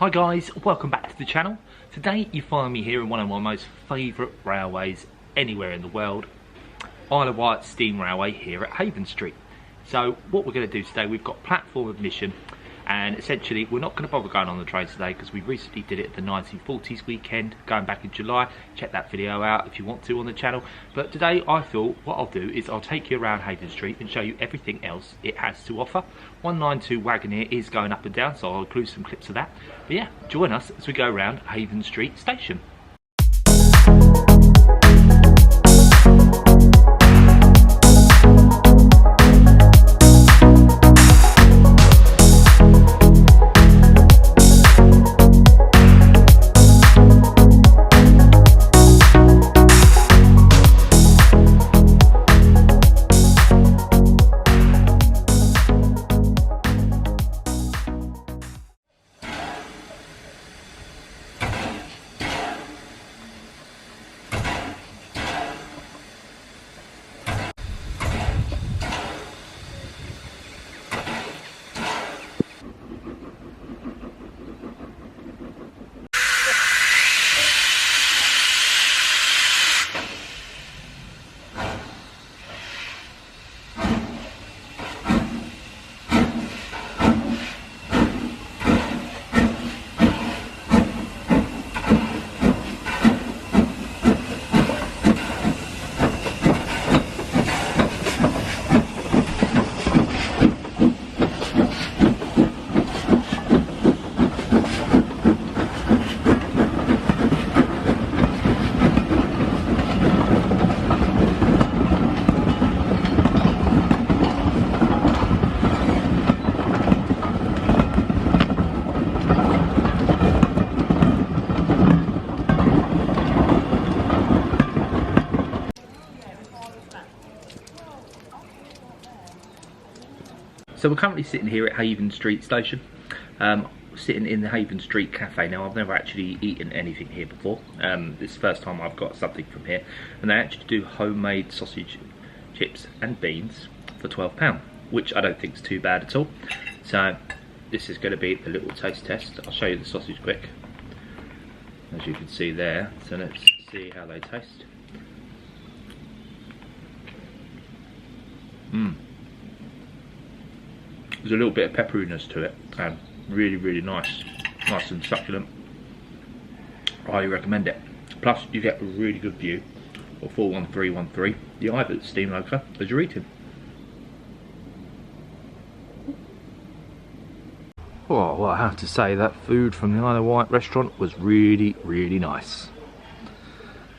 Hi guys, welcome back to the channel. Today you find me here in one of my most favourite railways anywhere in the world, Isle of Wight Steam Railway here at Havenstreet. So what we're going to do today, we've got platform admission, and essentially we're not going to bother going on the trains today because we recently did it at the 1940s weekend, going back in July. Check that video out if you want to on the channel. But today I thought what I'll do is I'll take you around Havenstreet and show you everything else it has to offer. 192 Wagoneer is going up and down, so I'll include some clips of that. But yeah, join us as we go around Havenstreet station. So we're currently sitting here at Havenstreet station, sitting in the Havenstreet cafe. Now I've never actually eaten anything here before. This is the first time I've got something from here, and they actually do homemade sausage, chips and beans for £12, which I don't think is too bad at all. So this is going to be the little taste test. I'll show you the sausage quick, as you can see there. So let's see how they taste. There's a little bit of pepperiness to it, and really nice and succulent. I highly recommend it. Plus you get a really good view of 41313, the Isle steam loco, as you're eating. Oh, well, I have to say that food from the Isle of Wight restaurant was really nice.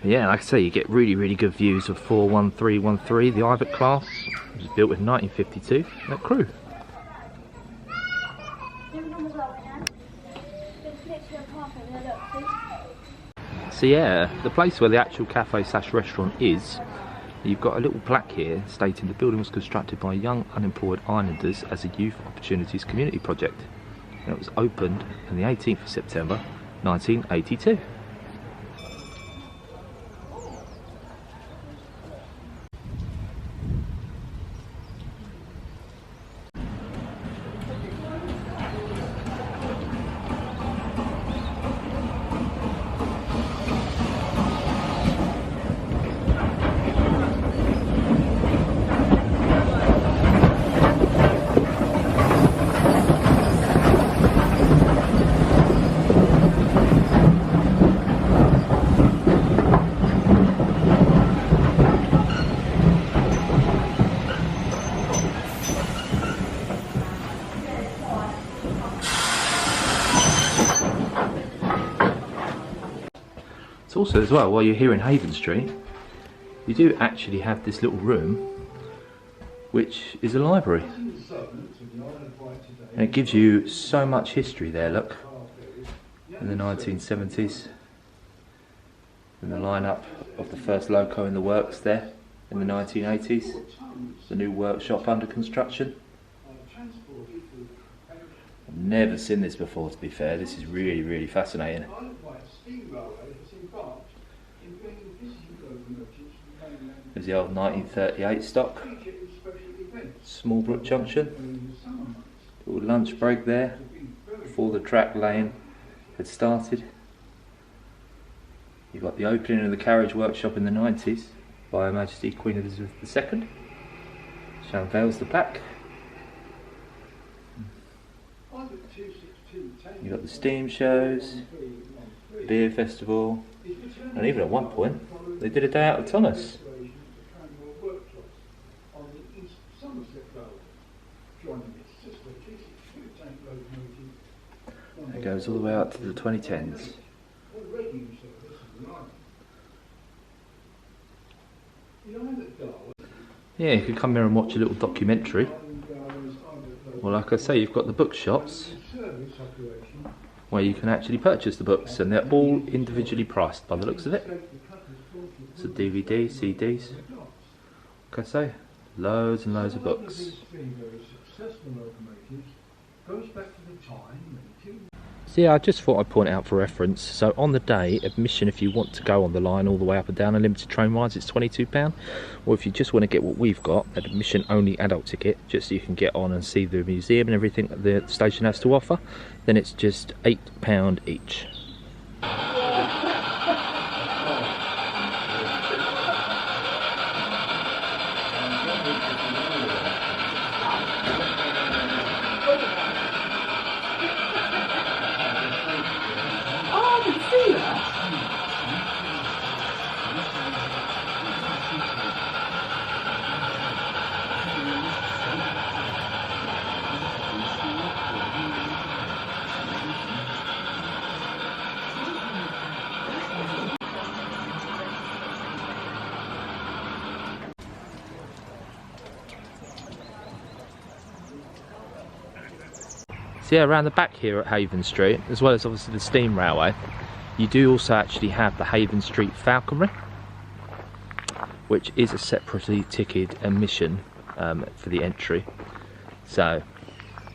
Yeah, like I say, you get really good views of 41313, the Isle class. It was built in 1952 at Crewe. So yeah, the place where the actual cafe slash restaurant is, you've got a little plaque here stating the building was constructed by young unemployed islanders as a youth opportunities community project, and it was opened on the 18th of September 1982. So also as well, while you're here in Havenstreet, you do actually have this little room which is a library, and it gives you so much history there. Look, in the 1970s, and the lineup of the first loco in the works there in the 1980s, the new workshop under construction. I've never seen this before, to be fair. This is really fascinating. There's the old 1938 stock. Smallbrook Junction. Little lunch break there before the track laying had started. You've got the opening of the Carriage workshop in the 90s by Her Majesty Queen Elizabeth II. She unveils the plaque. You've got the steam shows, beer festival, and even at one point they did a day out of Thomas. It goes all the way up to the 2010s. Yeah, you could come here and watch a little documentary. Well, like I say, you've got the bookshops where you can actually purchase the books, and they're all individually priced by the looks of it. So DVDs, CDs, like I say, loads and loads of books. So yeah, I just thought I'd point out for reference. So on the day, admission, if you want to go on the line all the way up and down unlimited train rides, it's £22. Or if you just want to get what we've got, an admission only adult ticket, just so you can get on and see the museum and everything that the station has to offer, then it's just £8 each. So yeah, around the back here at Havenstreet, as well as obviously the steam railway, you do also actually have the Havenstreet falconry, which is a separately ticketed admission for the entry. So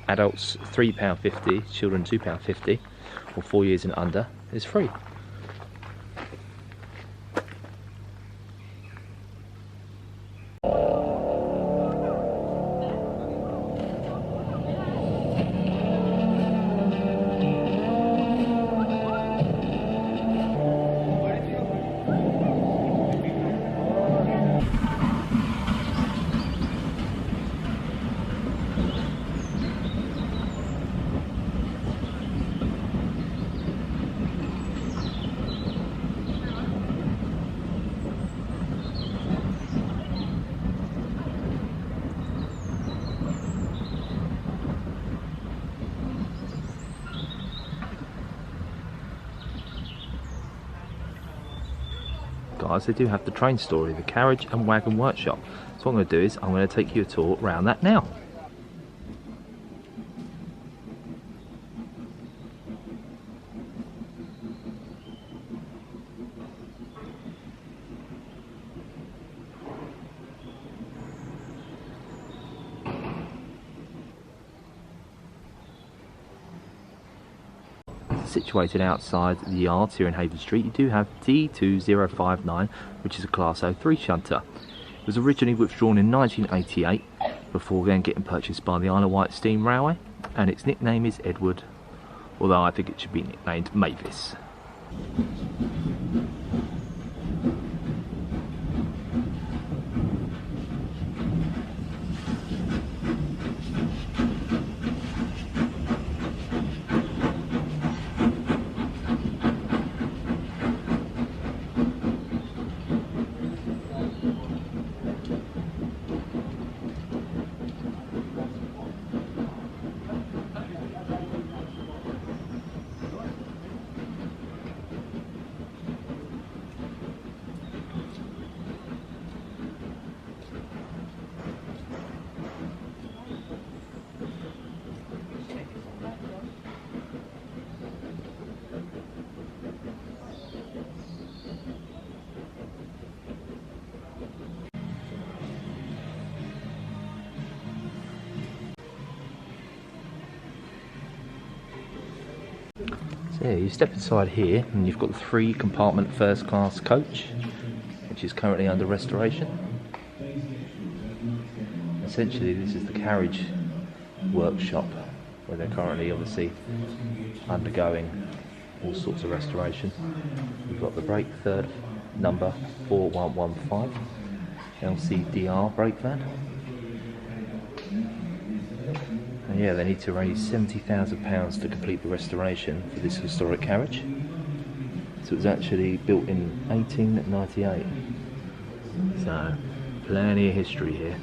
adults £3.50, children £2.50, or 4 years and under is free. Guys, they do have the Trainstory, the Carriage and Wagon workshop. So what I'm going to do is I'm going to take you a tour around that now. Situated outside the yards here in Havenstreet, you do have D2059, which is a Class 03 shunter. It was originally withdrawn in 1988, before then getting purchased by the Isle of Wight Steam Railway, and its nickname is Edward, although I think it should be nicknamed Mavis. So yeah, you step inside here and you've got the 3-compartment first class coach, which is currently under restoration. Essentially this is the Carriage workshop, where they're currently obviously undergoing all sorts of restoration. We've got the brake third number 4115 LCDR brake van. And yeah, they need to raise £70,000 to complete the restoration for this historic carriage. So it was actually built in 1898. So plenty of history here,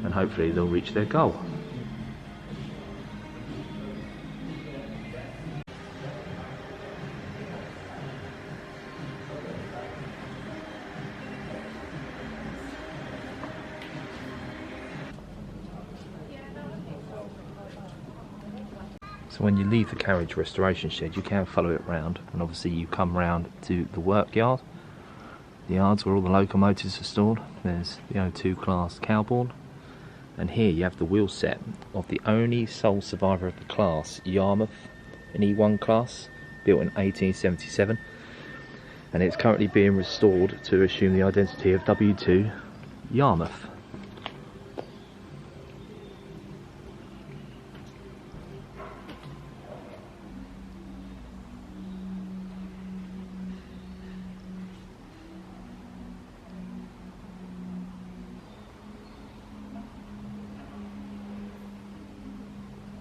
and hopefully they'll reach their goal. So when you leave the carriage restoration shed, you can follow it round, and obviously you come round to the work yard. The yards where all the locomotives are stored. There's the O2 class Cowbourne, and here you have the wheel set of the only sole survivor of the class, Yarmouth, an E1 class, built in 1877, and it's currently being restored to assume the identity of W2 Yarmouth.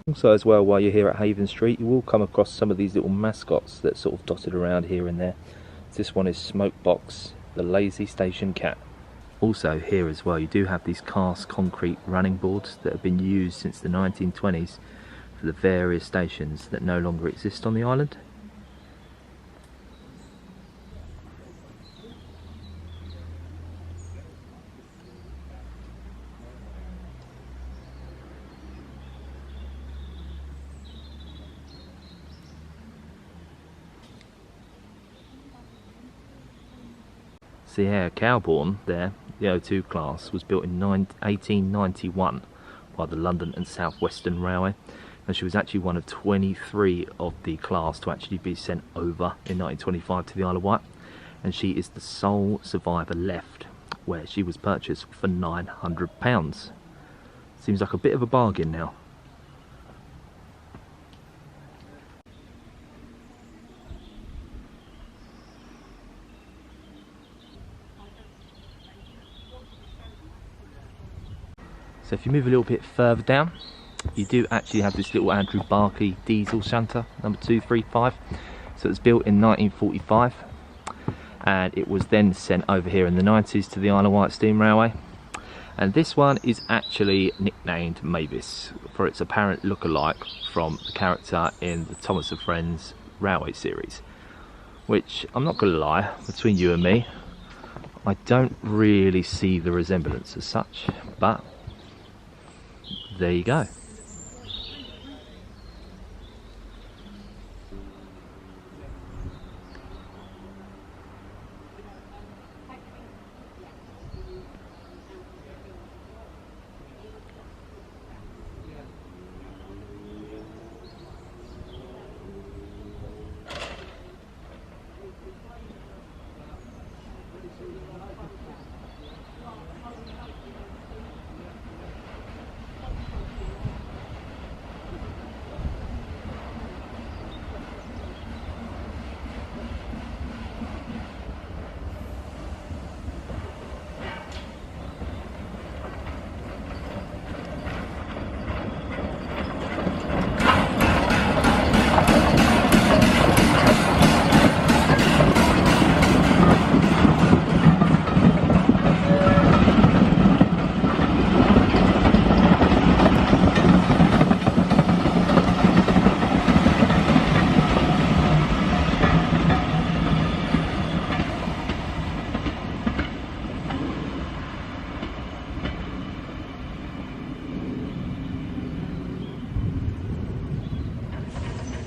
Also as well, while you're here at Havenstreet, you will come across some of these little mascots that sort of dotted around here and there. This one is Smokebox, the lazy station cat. Also here as well, you do have these cast concrete running boards that have been used since the 1920s for the various stations that no longer exist on the island. So yeah, Cowbourne there, the O2 class, was built in 1891 by the London and South Western Railway, and she was actually one of 23 of the class to actually be sent over in 1925 to the Isle of Wight, and she is the sole survivor left, where she was purchased for £900. Seems like a bit of a bargain now. So if you move a little bit further down, you do actually have this little Andrew Barkey diesel shunter, number 235. So it was built in 1945, and it was then sent over here in the 90s to the Isle of Wight Steam Railway. And this one is actually nicknamed Mavis for its apparent look-alike from the character in the Thomas and Friends Railway series, which, I'm not going to lie, between you and me, I don't really see the resemblance as such, but there you go.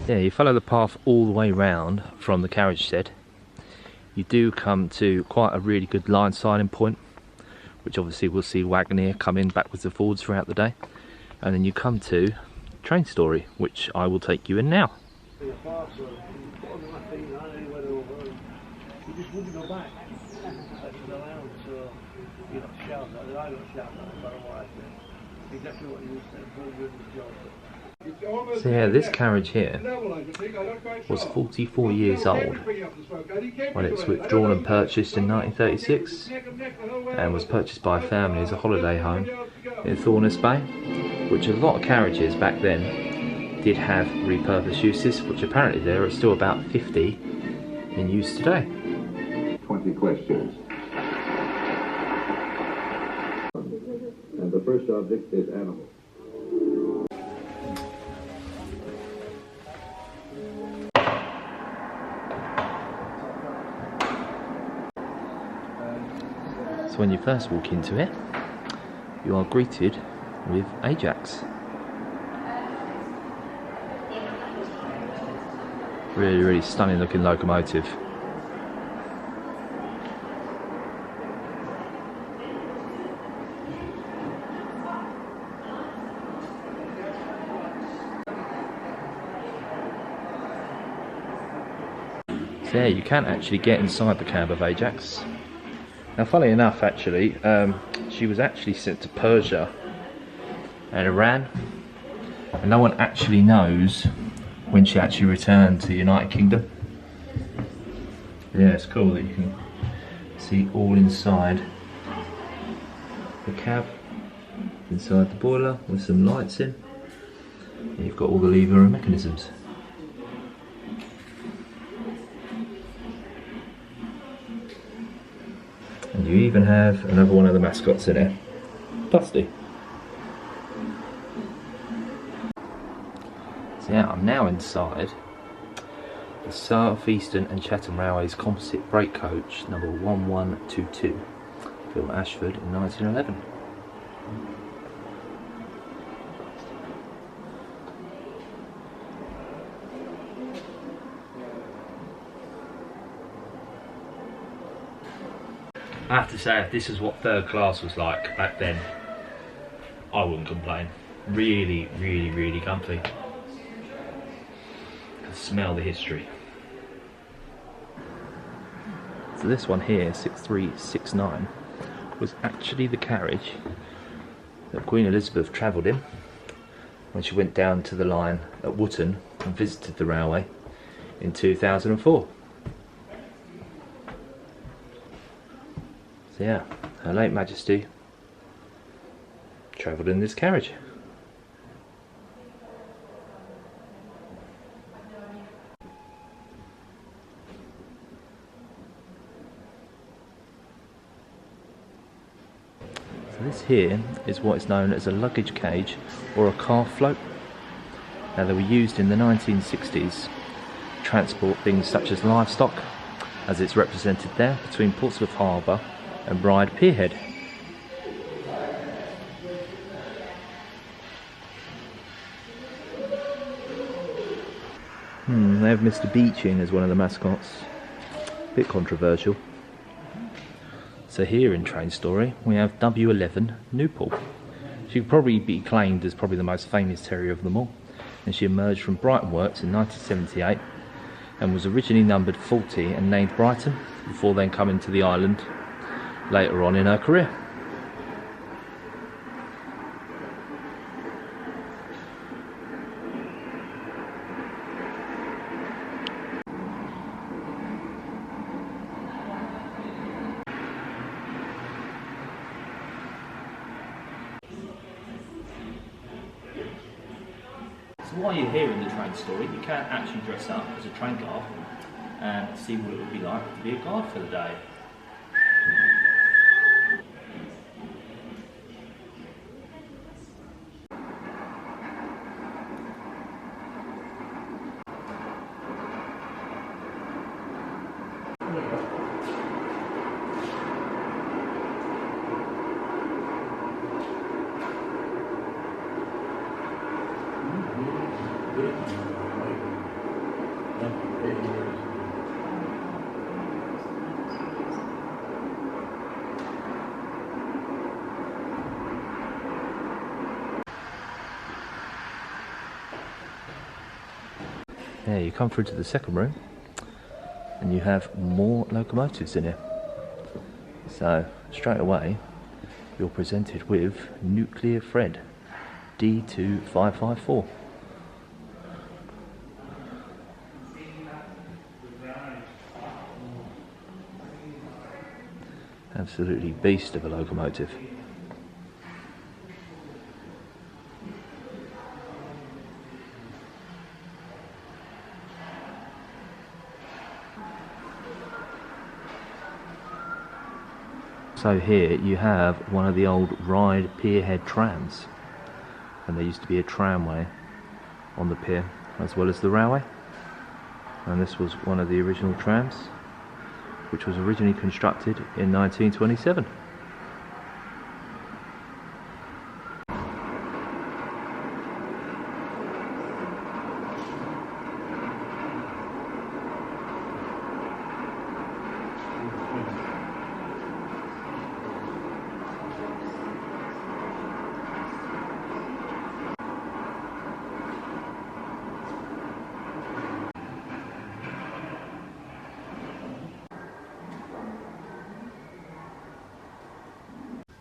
Yeah, you follow the path all the way round from the carriage shed. You do come to quite a really good line siding point, which obviously we'll see Wagoneer come in backwards and forwards throughout the day. And then you come to Trainstory, which I will take you in now. You just wouldn't go back. That's allowed, so you have to shout that. I don't shout that, but I exactly what you said. Very good job. So yeah, this carriage here was 44 years old when it was withdrawn and purchased in 1936 and was purchased by a family as a holiday home in Thorness Bay, which a lot of carriages back then did have repurposed uses, which apparently there are still about 50 in use today. 20 questions. And the first object is animal. So when you first walk into it, you are greeted with Ajax. Really, really stunning looking locomotive. So yeah, you can actually get inside the cab of Ajax. Now, funnily enough, actually, she was actually sent to Persia and Iran, and no one actually knows when she actually returned to the United Kingdom. Yeah, it's cool that you can see all inside the cab, inside the boiler with some lights in. And you've got all the lever and mechanisms. And you even have another one of the mascots in there, Dusty. So yeah, I'm now inside the South Eastern and Chatham Railways composite brake coach number 1122, built at Ashford in 1911. I have to say, if this is what third class was like back then, I wouldn't complain. Really, really, really comfy. I can smell the history. So this one here, 6369, was actually the carriage that Queen Elizabeth travelled in when she went down to the line at Wootton and visited the railway in 2004. So yeah, Her late Majesty travelled in this carriage. So this here is what is known as a luggage cage or a car float. Now they were used in the 1960s to transport things such as livestock, as it's represented there between Portsmouth Harbour and Bride Pierhead. They have Mr. Beeching as one of the mascots. Bit controversial. So here in Trainstory we have W11 Newport. She could probably be claimed as probably the most famous terrier of them all, and she emerged from Brighton Works in 1978 and was originally numbered 40 and named Brighton, before then coming to the island later on in her career. So while you're here in the Trainstory, you can actually dress up as a train guard and see what it would be like to be a guard for the day. Yeah, you come through to the second room and you have more locomotives in here. So straight away you're presented with Nuclear Fred D2554. Absolutely beast of a locomotive. So here you have one of the old Ryde pierhead trams, and there used to be a tramway on the pier as well as the railway, and this was one of the original trams, which was originally constructed in 1927.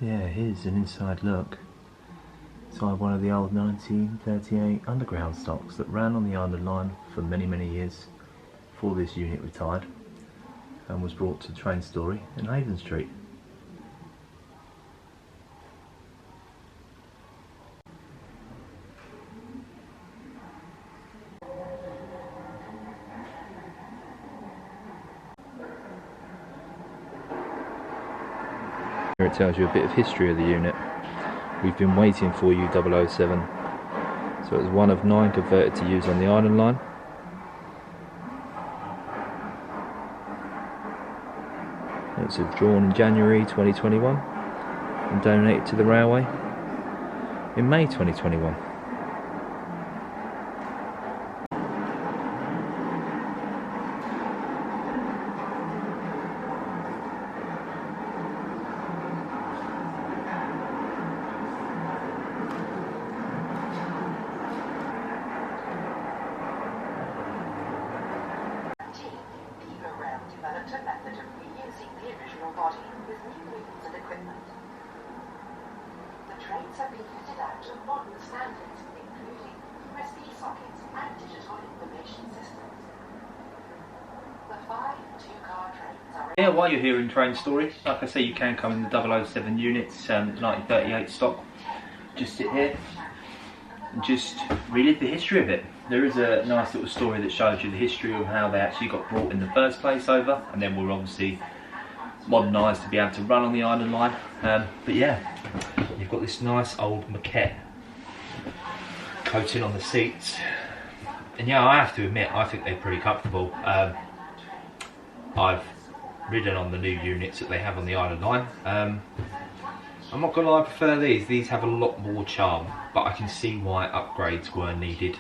Yeah, here's an inside look inside one of the old 1938 underground stocks that ran on the Island Line for many years before this unit retired and was brought to Trainstory in Havenstreet. Here it tells you a bit of history of the unit. We've been waiting for you, 007. So it was one of 9 converted to use on the Island Line. It was withdrawn in January 2021 and donated to the railway in May 2021. Developed a method of reusing the original body with new wheels and equipment. The trains have been fitted out to modern standards, including USB sockets and digital information systems. The 5 two-car trains are... Yeah, while you're here in Trainstory, like I say, you can come in the 007 units, 1938 stock. Just sit here and just relive the history of it. There is a nice little story that shows you the history of how they actually got brought in the first place over, and then were obviously modernised to be able to run on the Island Line. But yeah, you've got this nice old maquette coating on the seats, and yeah, I have to admit, I think they're pretty comfortable. I've ridden on the new units that they have on the Island Line. I'm not gonna lie, I prefer these. These have a lot more charm, but I can see why upgrades were needed.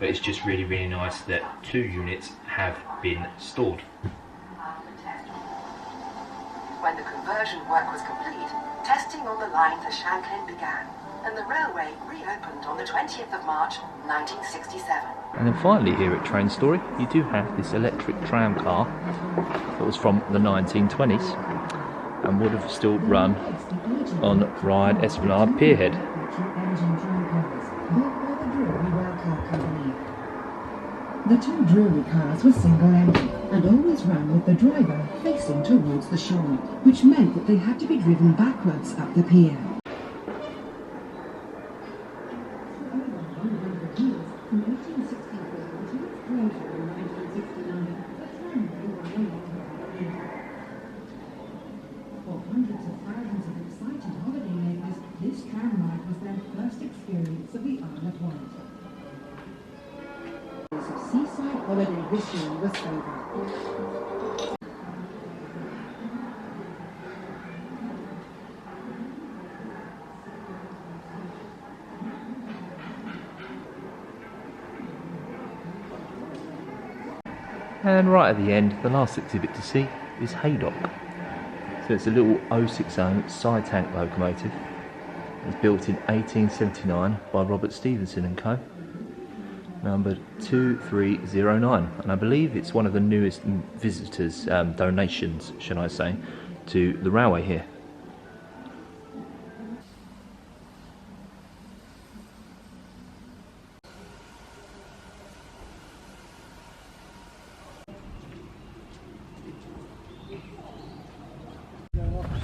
But it's just really nice that 2 units have been stored. When the conversion work was complete, testing on the line to Shanklin began, and the railway reopened on the 20th of March 1967. And then finally here at Trainstory, you do have this electric tram car that was from the 1920s and would have still run on Ryde Esplanade Pierhead. The 2 Drury cars were single-engine and always ran with the driver facing towards the shore, which meant that they had to be driven backwards up the pier. For hundreds of thousands of excited holidaymakers, this tram ride was their first experience of the Isle of Wight. Seaside holiday history was over. And right at the end, the last exhibit to see is Haydock. So it's a little 060 side tank locomotive. It was built in 1879 by Robert Stevenson and Co. Number 2309, and I believe it's one of the newest visitors' donations, should I say, to the railway here.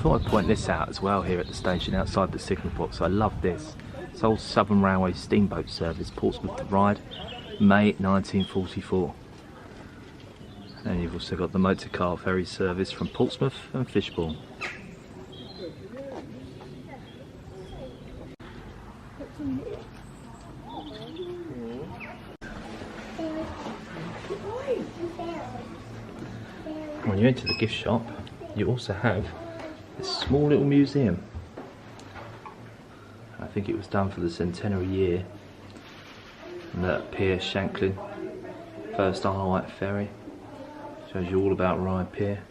thought I'd point this out as well here at the station outside the signal box. I love this. It's old Southern Railway steamboat service, Portsmouth to Ryde, May 1944. And you've also got the motor car ferry service from Portsmouth and Fishbourne. When you enter the gift shop, you also have this small little museum. I think it was done for the centenary year. And that Pier Shanklin, first Isle of Wight ferry. Shows you all about Ryde Pier.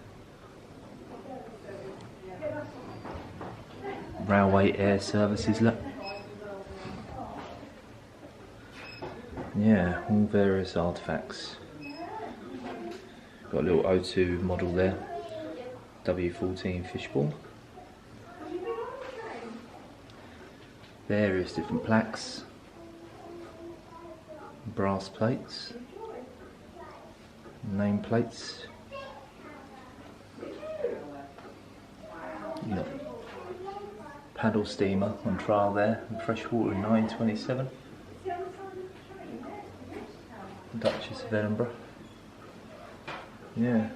Railway air services, look. Yeah, all various artefacts. Got a little O2 model there, W14 Fishbourne. Various different plaques, brass plates, name plates. Yeah. Paddle steamer on trial there in freshwater in 1927. Duchess of Edinburgh. Yeah.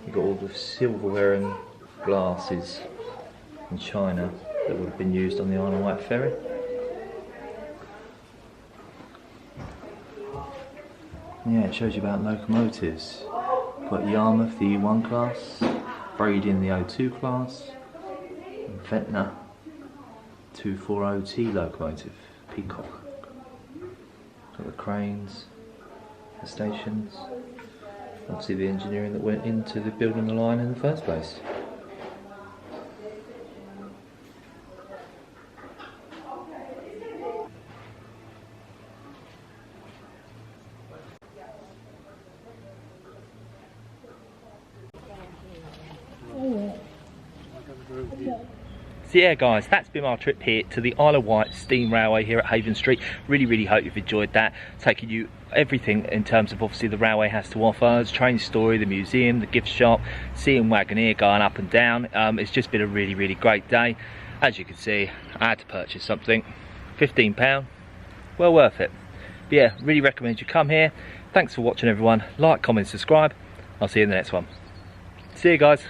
You got all the silverware and glasses and china that would have been used on the Isle of Wight ferry. Yeah, it shows you about locomotives. Got Yarmouth, the E1 class, Brading, the O2 class, and Ventnor 240T locomotive, Peacock. Got the cranes, the stations, obviously the engineering that went into the building the line in the first place. So yeah guys, that's been our trip here to the Isle of Wight Steam Railway here at Havenstreet. Really hope you've enjoyed that, taking you everything in terms of obviously the railway has to offer. There's Trainstory, the museum, the gift shop, seeing Wagoneer going up and down. It's just been a really great day. As you can see, I had to purchase something, £15, well worth it. But yeah, really recommend you come here. Thanks for watching everyone. Like, comment, subscribe. I'll see you in the next one. See you guys.